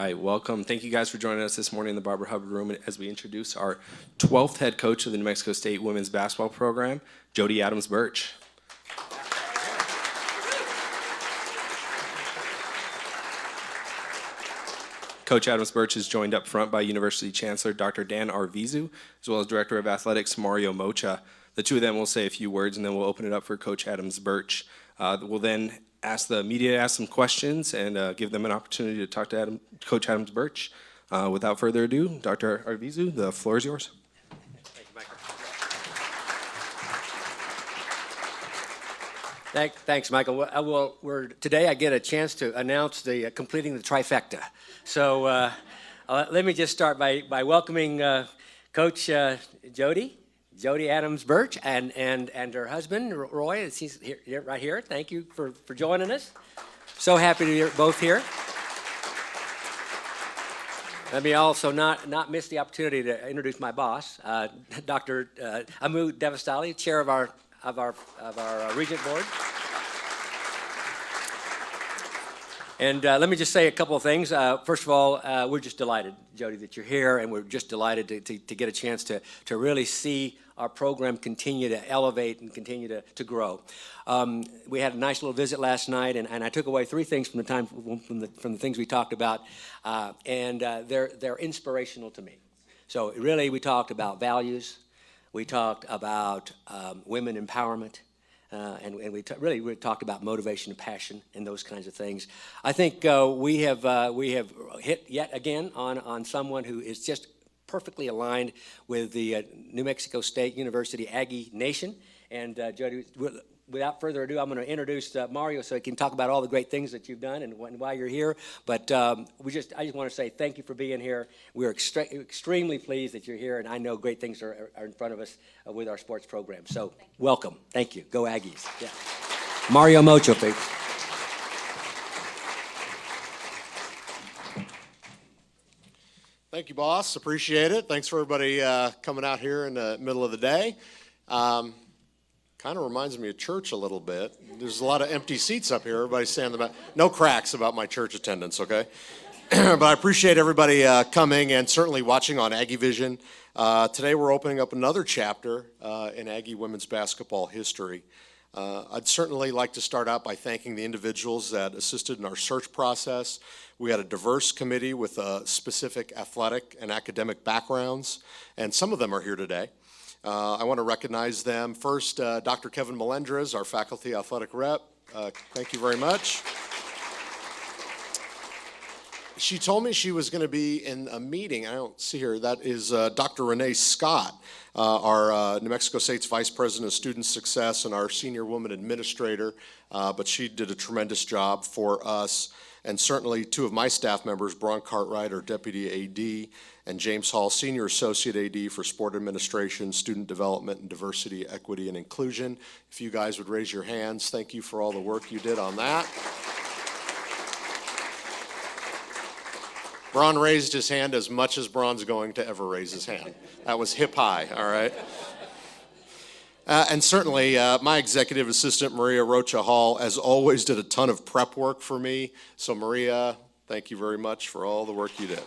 right, welcome. Thank you guys for joining us this morning in the Barbara Hubbard Room as we introduce our 12th head coach of the New Mexico State women's basketball program, Jody Adams-Birch. Coach Adams-Birch is joined up front by University Chancellor Dr. Dan Arvizu, as well as Director of Athletics Mario Mocha. The two of them will say a few words, and then we'll open it up for Coach Adams-Birch. We'll then ask the media to ask some questions and give them an opportunity to talk to Coach Adams-Birch. Without further ado, Dr. Arvizu, the floor is yours. Thank you, Michael. Thanks, Michael. Today I get a chance to announce the completing the trifecta. So let me just start by welcoming Coach Jody Adams-Birch and her husband, Roy. He's here, right here. Thank you for joining us. So happy to be both here. Let me also not miss the opportunity to introduce my boss, Dr. Amu Devastali, chair of our Regent Board. And let me just say a couple of things. First of all, we're just delighted, Jody, that you're here, and we're just delighted to get a chance to really see our program continue to elevate and continue to grow. We had a nice little visit last night, and I took away three things from the things we talked about, and they're inspirational to me. So really, we talked about values, we talked about women empowerment, and we really talked about motivation and passion and those kinds of things. I think we have hit yet again on someone who is just perfectly aligned with the New Mexico State University Aggie Nation. And Jody, without further ado, I'm going to introduce Mario so he can talk about all the great things that you've done and why you're here. But I just want to say thank you for being here. We're extremely pleased that you're here, and I know great things are in front of us with our sports program. So welcome. Thank you. Go Aggies. Yeah. Mario Mocha, please. Thank you, boss. Appreciate it. Thanks for everybody coming out here in the middle of the day. Kind of reminds me of church a little bit. There's a lot of empty seats up here. Everybody's standing about. No cracks about my church attendance, okay? But I appreciate everybody coming and certainly watching on Aggie Vision. Today we're opening up another chapter in Aggie women's basketball history. I'd certainly like to start out by thanking the individuals that assisted in our search process. We had a diverse committee with specific athletic and academic backgrounds, and some of them are here today. I want to recognize them. First, Dr. Kevin Melendrez, our faculty athletic rep. Thank you very much. She told me she was going to be in a meeting. I don't see her. That is Dr. Renee Scott, our New Mexico State's Vice President of Student Success and our senior woman administrator. But she did a tremendous job for us. And certainly two of my staff members, Braun Cartwright, our Deputy AD, and James Hall, Senior Associate AD for Sport Administration, Student Development, and Diversity, Equity, and Inclusion. If you guys would raise your hands, thank you for all the work you did on that. Braun raised his hand as much as Braun's going to ever raise his hand. That was hip high, all right? And certainly, my executive assistant, Maria Rocha Hall, as always, did a ton of prep work for me. So Maria, thank you very much for all the work you did.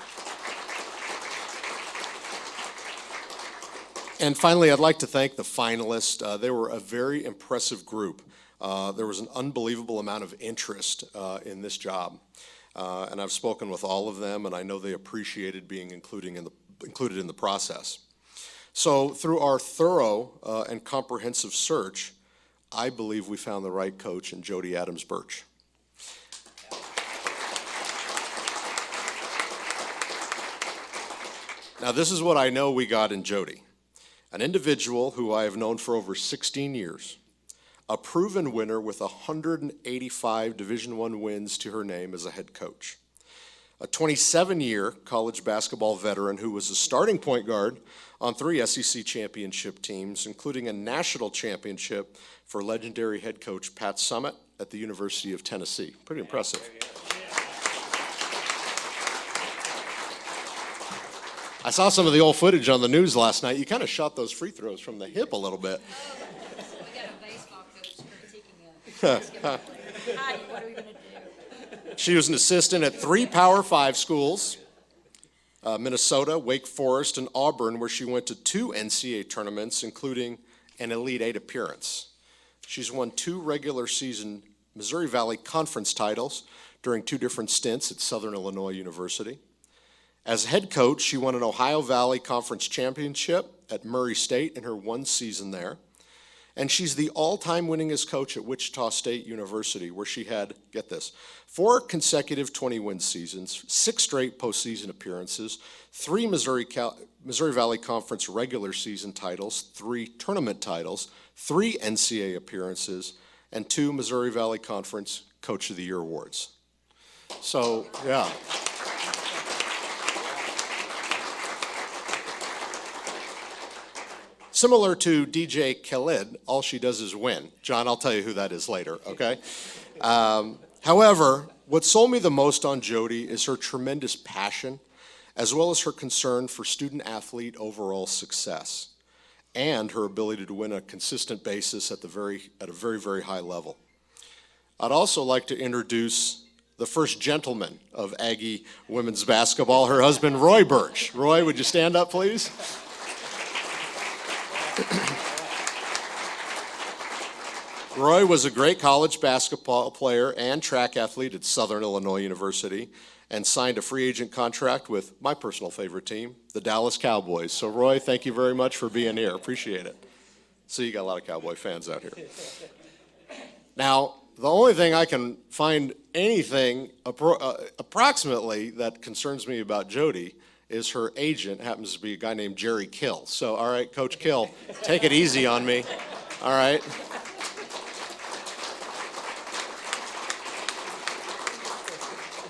And finally, I'd like to thank the finalists. They were a very impressive group. There was an unbelievable amount of interest in this job. And I've spoken with all of them, and I know they appreciated being included in the process. So through our thorough and comprehensive search, I believe we found the right coach in Jody Adams-Birch. Now this is what I know we got in Jody. An individual who I have known for over 16 years, a proven winner with 185 Division I wins to her name as a head coach. A 27-year college basketball veteran who was a starting point guard on 3 SEC championship teams, including a national championship for legendary head coach Pat Summitt at the University of Tennessee. Pretty impressive. I saw some of the old footage on the news last night. You kind of shot those free throws from the hip a little bit. We got a baseball coach critiquing us. What are we going to do? She was an assistant at 3 Power 5 schools, Minnesota, Wake Forest, and Auburn, where she went to 2 NCAA tournaments, including an Elite 8 appearance. She's won 2 regular season Missouri Valley Conference titles during 2 different stints at Southern Illinois University. As head coach, she won an Ohio Valley Conference championship at Murray State in her 1 season there. And she's the all-time winningest coach at Wichita State University, where she had, get this, 4 consecutive 20-win seasons, 6 straight postseason appearances, 3 Missouri Valley Conference regular season titles, 3 tournament titles, 3 NCAA appearances, and 2 Missouri Valley Conference Coach of the Year awards. So, yeah. Similar to DJ Khaled, all she does is win. John, I'll tell you who that is later, okay? However, what sold me the most on Jody is her tremendous passion, as well as her concern for student-athlete overall success, and her ability to win a consistent basis at a very, very high level. I'd also like to introduce the first gentleman of Aggie women's basketball, her husband, Roy Birch. Roy, would you stand up, please? Roy was a great college basketball player and track athlete at Southern Illinois University and signed a free agent contract with my personal favorite team, the Dallas Cowboys. So Roy, thank you very much for being here. Appreciate it. So you got a lot of Cowboy fans out here. Now, the only thing I can find anything approximately that concerns me about Jody is her agent happens to be a guy named Jerry Kill. So, all right, Coach Kill, take it easy on me. All right.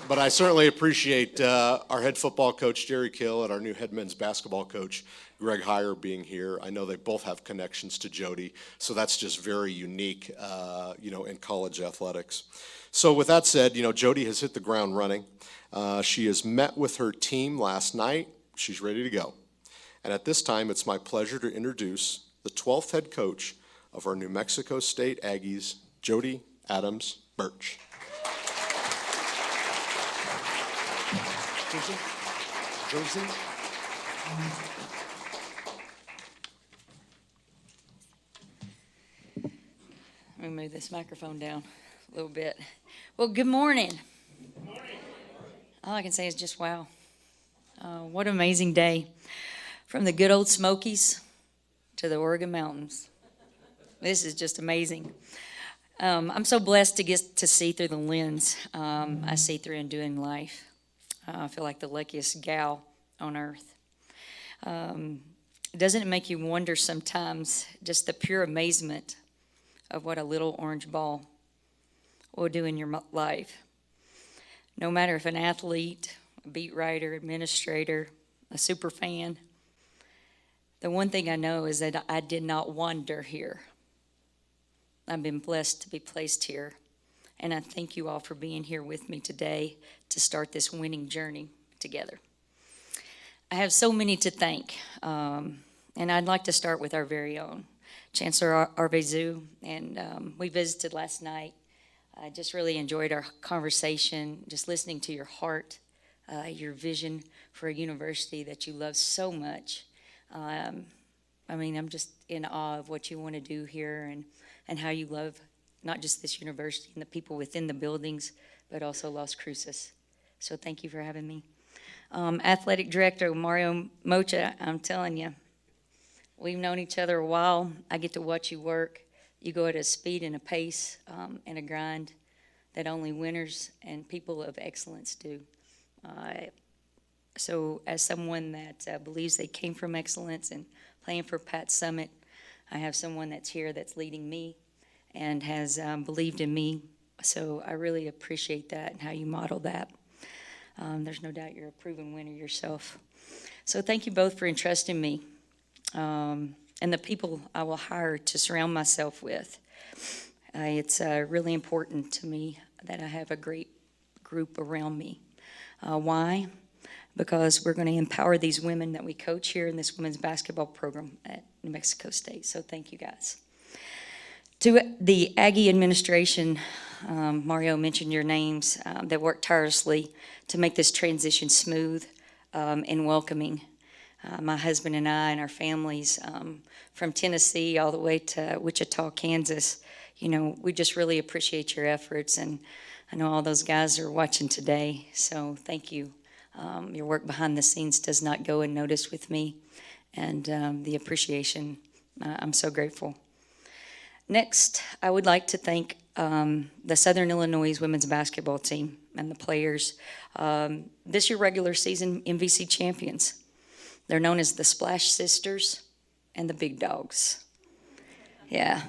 But I certainly appreciate our head football coach, Jerry Kill, and our new head men's basketball coach, Greg Heyer, being here. I know they both have connections to Jody, so that's just very unique, in college athletics. So with that said, Jody has hit the ground running. She has met with her team last night. She's ready to go. And at this time, it's my pleasure to introduce the 12th head coach of our New Mexico State Aggies, Jody Adams-Birch. Josie. Let me move this microphone down a little bit. Well, good morning. Good morning. All I can say is just wow. What an amazing day. From the good old Smokies to the Oregon Mountains. This is just amazing. I'm so blessed to get to see through the lens I see through in doing life. I feel like the luckiest gal on earth. Doesn't it make you wonder sometimes just the pure amazement of what a little orange ball will do in your life? No matter if an athlete, a beat writer, administrator, a super fan, the one thing I know is that I did not wander here. I've been blessed to be placed here. And I thank you all for being here with me today to start this winning journey together. I have so many to thank, and I'd like to start with our very own Chancellor Arvizu, and we visited last night. I just really enjoyed our conversation, just listening to your heart, your vision for a university that you love so much. I'm just in awe of what you want to do here and how you love not just this university and the people within the buildings, but also Las Cruces. So thank you for having me. Athletic Director Mario Mocha, I'm telling you, we've known each other a while. I get to watch you work. You go at a speed and a pace and a grind that only winners and people of excellence do. So as someone that believes they came from excellence and playing for Pat Summit, I have someone that's here that's leading me and has believed in me. So I really appreciate that and how you model that. There's no doubt you're a proven winner yourself. So thank you both for entrusting me and the people I will hire to surround myself with. It's really important to me that I have a great group around me. Why? Because we're going to empower these women that we coach here in this women's basketball program at New Mexico State. So thank you guys. To the Aggie administration, Mario mentioned your names, that worked tirelessly to make this transition smooth and welcoming. My husband and I and our families, from Tennessee all the way to Wichita, Kansas, we just really appreciate your efforts, and I know all those guys are watching today, so thank you. Your work behind the scenes does not go unnoticed with me, and the appreciation, I'm so grateful. Next, I would like to thank the Southern Illinois women's basketball team and the players. This year regular season MVC champions. They're known as the Splash Sisters and the Big Dogs. Yeah.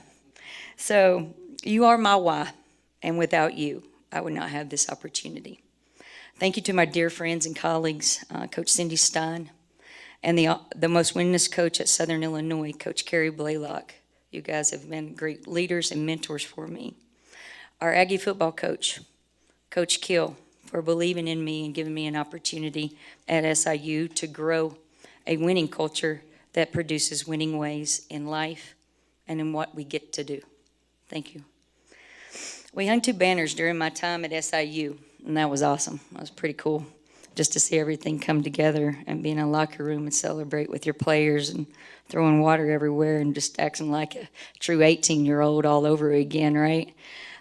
So you are my why, and without you, I would not have this opportunity. Thank you to my dear friends and colleagues, Coach Cindy Stein, and the most winningest coach at Southern Illinois, Coach Carrie Blaylock. You guys have been great leaders and mentors for me. Our Aggie football coach, Coach Kill, for believing in me and giving me an opportunity at SIU to grow a winning culture that produces winning ways in life and in what we get to do. Thank you. We hung 2 banners during my time at SIU, and that was awesome. That was pretty cool just to see everything come together and be in a locker room and celebrate with your players and throwing water everywhere and just acting like a true 18-year-old all over again, right?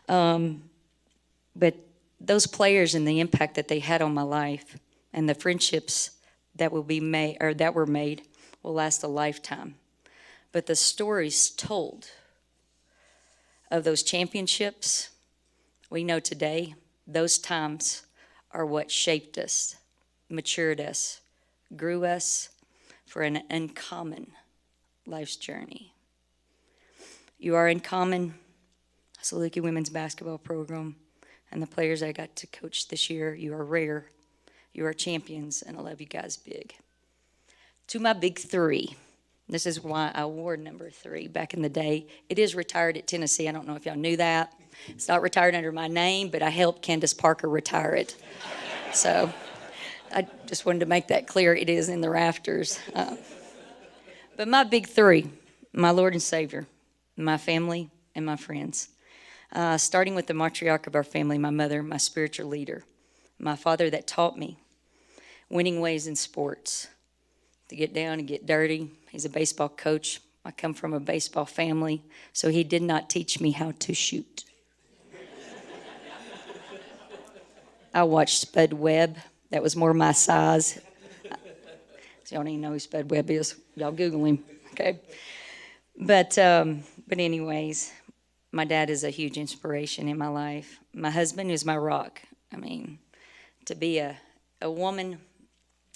But those players and the impact that they had on my life and the friendships that were made will last a lifetime. But the stories told of those championships, we know today, those times are what shaped us, matured us, grew us for an uncommon life's journey. You are uncommon, Saluki women's basketball program, and the players I got to coach this year. You are rare, you are champions, and I love you guys big. To my big 3, this is why I wore number 3 back in the day. It is retired at Tennessee. I don't know if y'all knew that. It's not retired under my name, but I helped Candace Parker retire it. So I just wanted to make that clear. It is in the rafters. But my big 3, my Lord and Savior, my family, and my friends. Starting with the matriarch of our family, my mother, my spiritual leader, my father that taught me winning ways in sports, to get down and get dirty. He's a baseball coach. I come from a baseball family, so he did not teach me how to shoot. I watched Spud Webb. That was more my size. So y'all don't even know who Spud Webb is. Y'all Google him, okay? But anyways, my dad is a huge inspiration in my life. My husband is my rock. I mean, to be a woman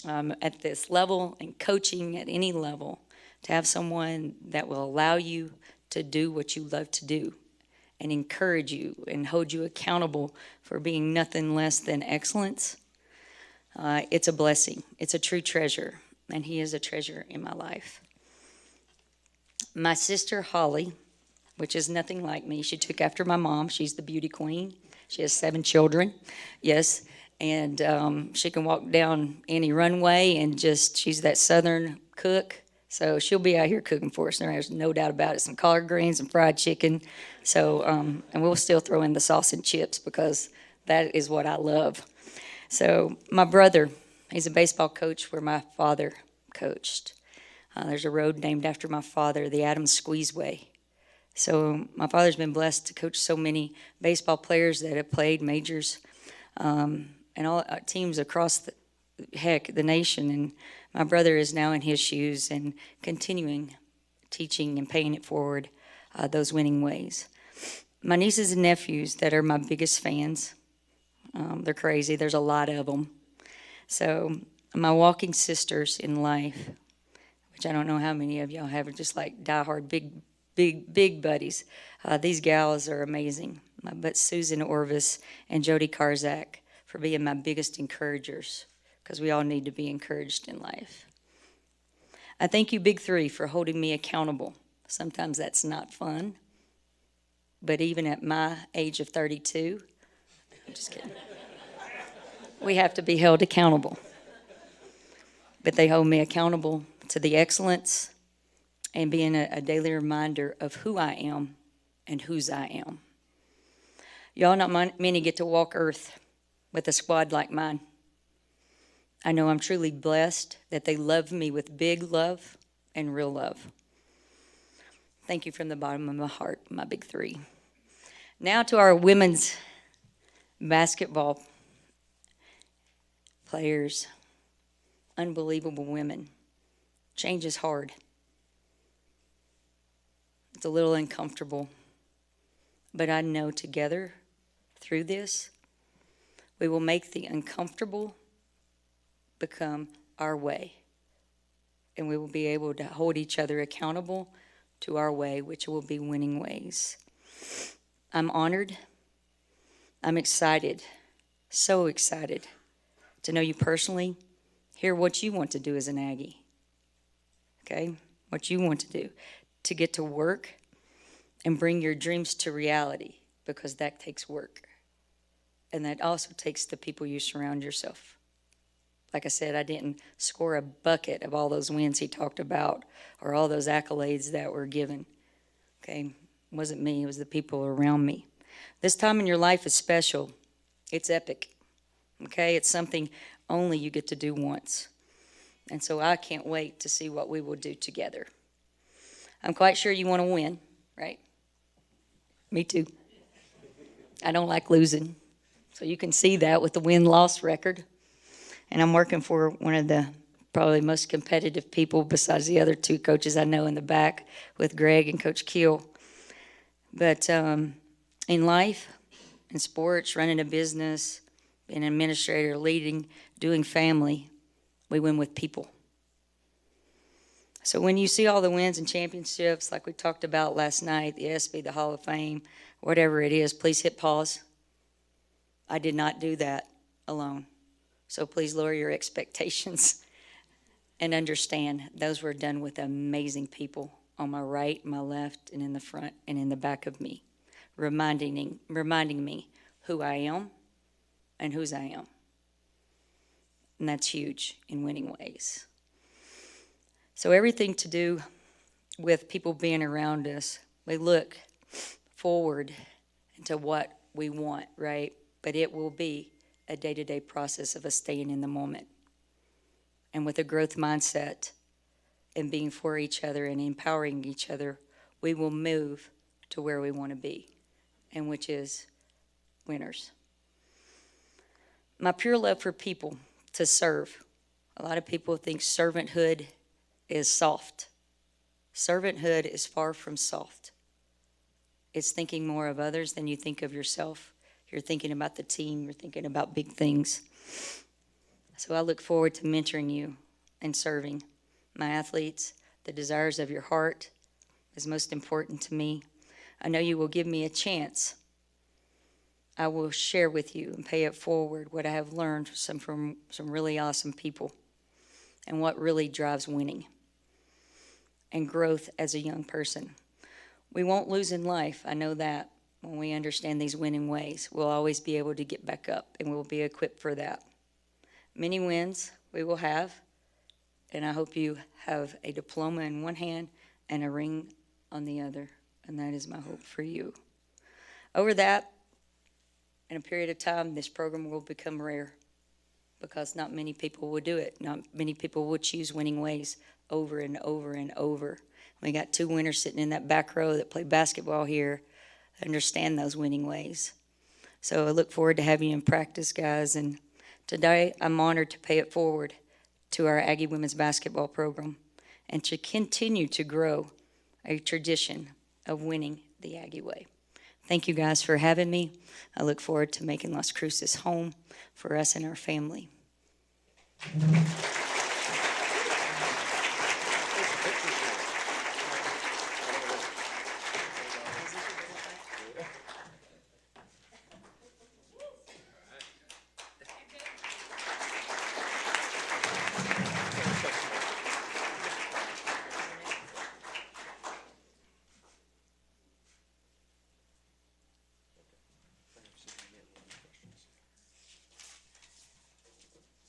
at this level and coaching at any level, to have someone that will allow you to do what you love to do and encourage you and hold you accountable for being nothing less than excellence, it's a blessing. It's a true treasure, and he is a treasure in my life. My sister Holly, which is nothing like me, she took after my mom. She's the beauty queen. She has 7 children, yes. And she can walk down any runway and she's that Southern cook. So she'll be out here cooking for us. There's no doubt about it. Some collard greens and fried chicken. So, and we'll still throw in the sauce and chips because that is what I love. So my brother, he's a baseball coach where my father coached. There's a road named after my father, the Adams Squeezeway. So my father's been blessed to coach so many baseball players that have played majors. And all teams across the nation. And my brother is now in his shoes and continuing teaching and paying it forward, those winning ways. My nieces and nephews that are my biggest fans, they're crazy. There's a lot of them. So my walking sisters in life, which I don't know how many of y'all have, just like diehard big buddies. These gals are amazing. But Susan Orvis and Jody Karzak, for being my biggest encouragers, because we all need to be encouraged in life. I thank you, Big 3, for holding me accountable. Sometimes that's not fun, but even at my age of 32, I'm just kidding, we have to be held accountable. But they hold me accountable to the excellence and being a daily reminder of who I am and whose I am. Y'all, not many get to walk earth with a squad like mine. I know I'm truly blessed that they love me with big love and real love. Thank you from the bottom of my heart, my big three. Now to our women's basketball players. Unbelievable women. Change is hard. It's a little uncomfortable. But I know together, through this, we will make the uncomfortable become our way. And we will be able to hold each other accountable to our way, which will be winning ways. I'm honored. I'm excited, so excited to know you personally, hear what you want to do as an Aggie. Okay? What you want to do. To get to work and bring your dreams to reality, because that takes work. And that also takes the people you surround yourself. Like I said, I didn't score a bucket of all those wins he talked about or all those accolades that were given. Okay? It wasn't me, it was the people around me. This time in your life is special. It's epic. Okay? It's something only you get to do once. And so I can't wait to see what we will do together. I'm quite sure you want to win, right? Me too. I don't like losing. So you can see that with the win-loss record. And I'm working for one of the probably most competitive people besides the other two coaches I know in the back with Greg and Coach Keel. But in life, in sports, running a business, being an administrator, leading, doing family, we win with people. So when you see all the wins and championships like we talked about last night, the ESPY, the Hall of Fame, whatever it is, please hit pause. I did not do that alone. So please lower your expectations and understand those were done with amazing people on my right, my left, and in the front and in the back of me, reminding me who I am and whose I am. And that's huge in winning ways. So everything to do with people being around us, we look forward into what we want, right? But it will be a day-to-day process of us staying in the moment. And with a growth mindset and being for each other and empowering each other, we will move to where we want to be, and which is winners. My pure love for people, to serve. A lot of people think servanthood is soft. Servanthood is far from soft. It's thinking more of others than you think of yourself. You're thinking about the team. You're thinking about big things. So I look forward to mentoring you and serving my athletes. The desires of your heart is most important to me. I know you will give me a chance. I will share with you and pay it forward what I have learned from some really awesome people and what really drives winning and growth as a young person. We won't lose in life, I know that. When we understand these winning ways, we'll always be able to get back up, and we'll be equipped for that. Many wins we will have, and I hope you have a diploma in one hand and a ring on the other, and that is my hope for you. Over that, in a period of time, this program will become rare because not many people will do it. Not many people will choose winning ways over and over and over. We got two winners sitting in that back row that play basketball here, understand those winning ways. So I look forward to having you in practice, guys. And today I'm honored to pay it forward to our Aggie women's basketball program and to continue to grow a tradition of winning the Aggie way. Thank you guys for having me. I look forward to making Las Cruces home for us and our family.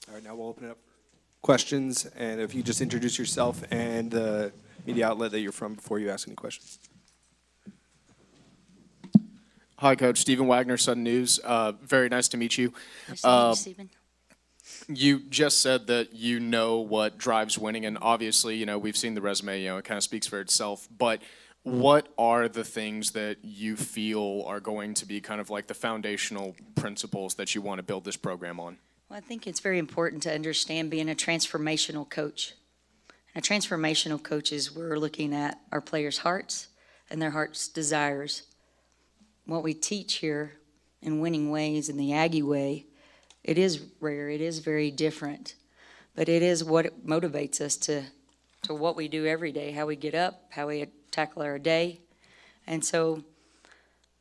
All right, now we'll open it up for questions, and if you just introduce yourself and the media outlet that you're from before you ask any questions. Hi, Coach. Stephen Wagner, Sun News. Very nice to meet you. Nice to meet you, Stephen. You just said that you know what drives winning, and obviously, we've seen the resume, it kind of speaks for itself. But what are the things that you feel are going to be kind of like the foundational principles that you want to build this program on? Well, I think it's very important to understand being a transformational coach. A transformational coach is we're looking at our players' hearts and their hearts' desires. What we teach here in Winning Ways, in the Aggie way, it is rare, it is very different, but it is what motivates us to what we do every day, how we get up, how we tackle our day. And so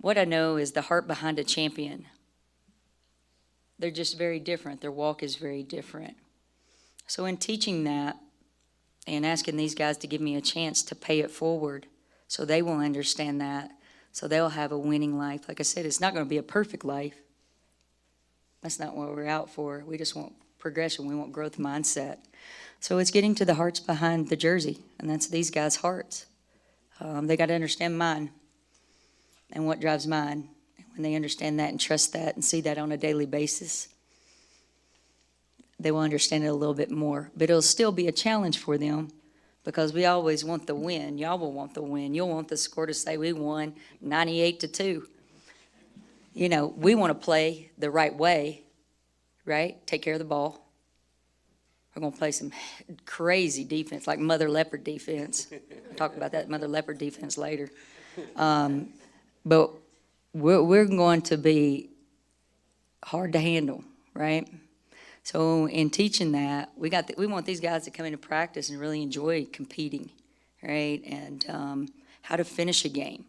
what I know is the heart behind a champion. They're just very different. Their walk is very different. So in teaching that and asking these guys to give me a chance to pay it forward so they will understand that, so they'll have a winning life. Like I said, it's not going to be a perfect life. That's not what we're out for. We just want progression. We want growth mindset. So it's getting to the hearts behind the jersey, and that's these guys' hearts. They got to understand mine and what drives mine. And when they understand that and trust that and see that on a daily basis, they will understand it a little bit more. But it'll still be a challenge for them because we always want the win. Y'all will want the win. You'll want the score to say we won 98-2. We want to play the right way, right? Take care of the ball. We're going to play some crazy defense, like mother leopard defense. I'll talk about that mother leopard defense later. But we're going to be hard to handle, right? So in teaching that, we want these guys to come into practice and really enjoy competing, right? And how to finish a game,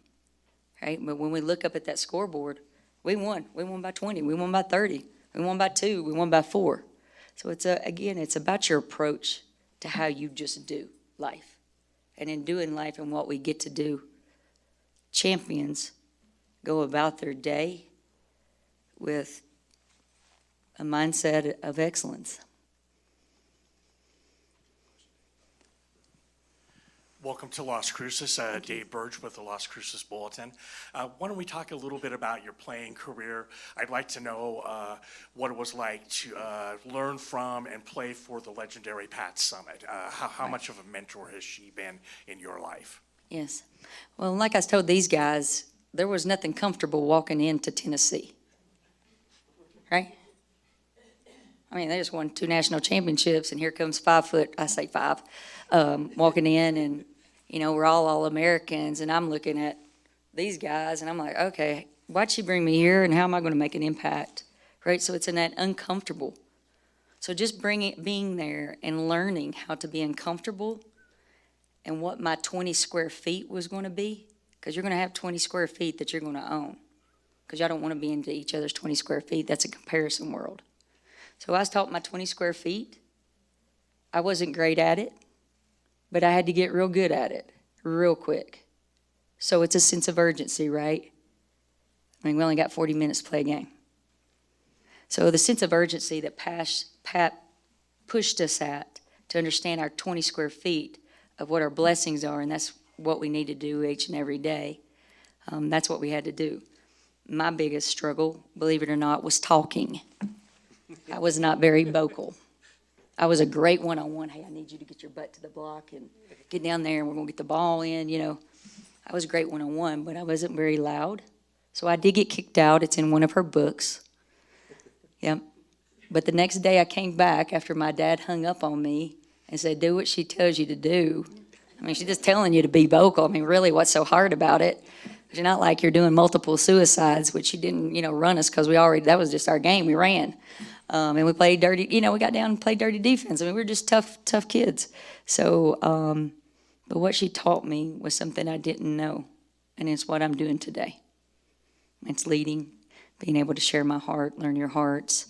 right? But when we look up at that scoreboard, we won. We won by 20. We won by 30. We won by 2. We won by 4. So it's about your approach to how you just do life. And in doing life and what we get to do, champions go about their day with a mindset of excellence. Welcome to Las Cruces. Dave Birch with the Las Cruces Bulletin. Why don't we talk a little bit about your playing career? I'd like to know what it was like to learn from and play for the legendary Pat Summitt. How much of a mentor has she been in your life? Yes. Well, like I told these guys, there was nothing comfortable walking into Tennessee, right? I mean, they just won 2 national championships, and here comes 5 foot, I say 5, walking in, and, we're all Americans, and I'm looking at these guys, and I'm like, okay, why'd she bring me here, and how am I going to make an impact, right? So it's in that uncomfortable. So just being there and learning how to be uncomfortable and what my 20 square feet was going to be, because you're going to have 20 square feet that you're going to own, because y'all don't want to be into each other's 20 square feet. That's a comparison world. So I was taught my 20 square feet. I wasn't great at it, but I had to get real good at it real quick. So it's a sense of urgency, right? I mean, we only got 40 minutes to play a game. So the sense of urgency that Pat pushed us at to understand our 20 square feet of what our blessings are, and that's what we need to do each and every day. That's what we had to do. My biggest struggle, believe it or not, was talking. I was not very vocal. I was a great one-on-one. Hey, I need you to get your butt to the block and get down there, and we're going to get the ball in, I was a great one-on-one, but I wasn't very loud. So I did get kicked out. It's in one of her books. Yep. But the next day I came back after my dad hung up on me and said, do what she tells you to do. I mean, she's just telling you to be vocal. I mean, really, what's so hard about it? It's not like you're doing multiple suicides, which she didn't, run us because that was just our game. We ran. And we played dirty, we got down and played dirty defense. I mean, we were just tough kids. So, but what she taught me was something I didn't know, and it's what I'm doing today. It's leading, being able to share my heart, learn your hearts,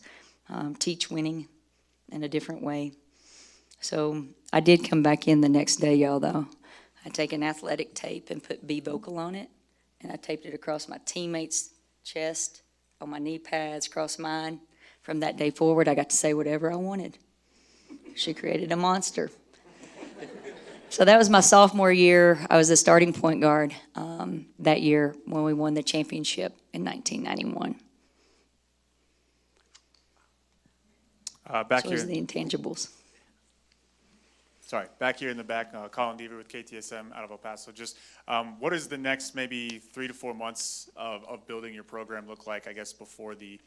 teach winning in a different way. So I did come back in the next day, y'all, though. I take an athletic tape and put Be Vocal on it, and I taped it across my teammates' chest, on my knee pads, across mine. From that day forward, I got to say whatever I wanted. She created a monster. So that was my sophomore year. I was the starting point guard that year when we won the championship in 1991. Back So here, those are the intangibles. sorry, back here in the back, Colin Deaver with KTSM out of El Paso. Just what does the next maybe 3 to 4 months of building your program look like, I guess, before the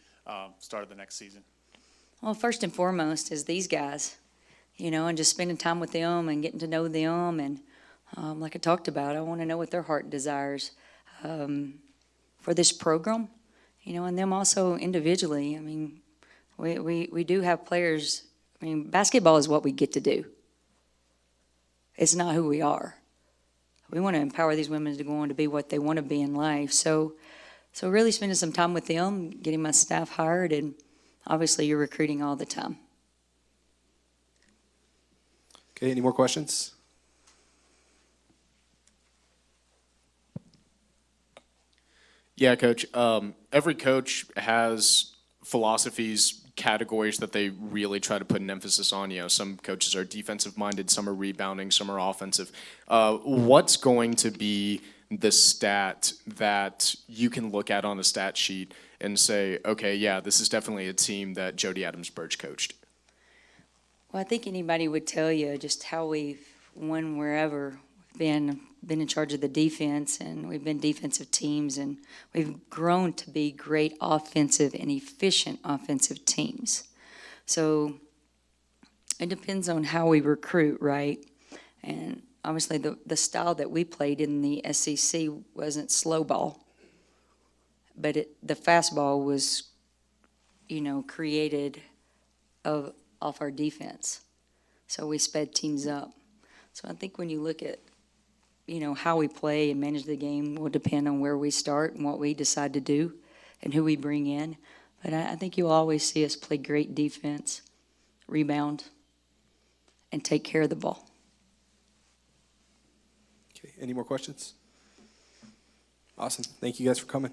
start of the next season? Well, first and foremost is these guys, and just spending time with them and getting to know them. And like I talked about, I want to know what their heart desires for this program, and them also individually. I mean, we do have players. I mean, basketball is what we get to do. It's not who we are. We want to empower these women to go on to be what they want to be in life. So really spending some time with them, getting my staff hired, and obviously you're recruiting all the time. Okay, any more questions? Yeah, Coach. Every coach has philosophies, categories that they really try to put an emphasis on. Some coaches are defensive-minded, some are rebounding, some are offensive. What's going to be the stat that you can look at on a stat sheet and say, okay, yeah, this is definitely a team that Jody Adams-Birch coached? Well, I think anybody would tell you just how we've won wherever we've been in charge of the defense, and we've been defensive teams, and we've grown to be great offensive and efficient offensive teams. So it depends on how we recruit, right? And obviously the style that we played in the SEC wasn't slow ball, but the fast ball was, created off our defense. So we sped teams up. So I think when you look at, how we play and manage the game will depend on where we start and what we decide to do and who we bring in. But I think you'll always see us play great defense, rebound, and take care of the ball. Okay, any more questions? Awesome. Thank you guys for coming.